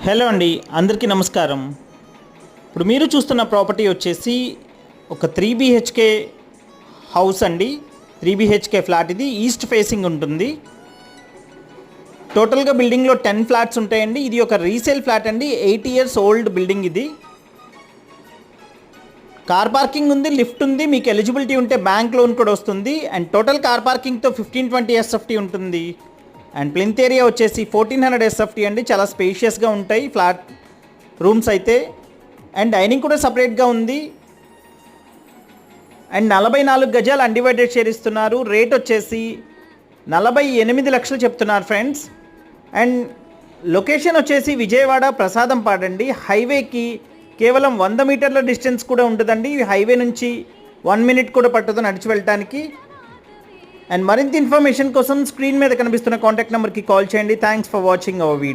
Hello అండి, అందరికీ నమస్కారం. ఇప్పుడు మీరు చూస్తున్న ప్రాపర్టీ వచ్చేసి ఒక 3 BHK హౌస్ అండి. 3 BHK ఫ్లాట్. ఇది ఈస్ట్ ఫేసింగ్ ఉంటుంది. టోటల్గా బిల్డింగ్లో 10 ఫ్లాట్స్ ఉంటాయండి. ఇది ఒక రీసేల్ ఫ్లాట్ అండి. 8 years ఓల్డ్ బిల్డింగ్ ఇది. కార్ పార్కింగ్ ఉంది, లిఫ్ట్ ఉంది. మీకు ఎలిజిబిలిటీ ఉంటే బ్యాంక్ లోన్ కూడా వస్తుంది. అండ్ టోటల్ కార్ పార్కింగ్తో 15-20 SFT ఉంటుంది. అండ్ ప్లింత్ ఏరియా వచ్చేసి 1400 SFT అండి. చాలా స్పేషియస్గా ఉంటాయి ఫ్లాట్ రూమ్స్ అయితే. అండ్ డైనింగ్ కూడా సపరేట్గా ఉంది. అండ్ 44 గజాలు అన్డివైడెడ్ షేర్ ఇస్తున్నారు. రేట్ వచ్చేసి 48 లక్షలు చెప్తున్నారు ఫ్రెండ్స్. అండ్ లొకేషన్ వచ్చేసి విజయవాడ ప్రసాదంపాడండి. హైవేకి కేవలం 100 మీటర్ల డిస్టెన్స్ కూడా ఉంటుందండి. హైవే నుంచి 1 minute కూడా పట్టదు నడిచి వెళ్ళటానికి. అండ్ మరింత ఇన్ఫర్మేషన్ కోసం స్క్రీన్ మీద కనిపిస్తున్న కాంటాక్ట్ నెంబర్కి కాల్ చేయండి. Thanks for watching our video.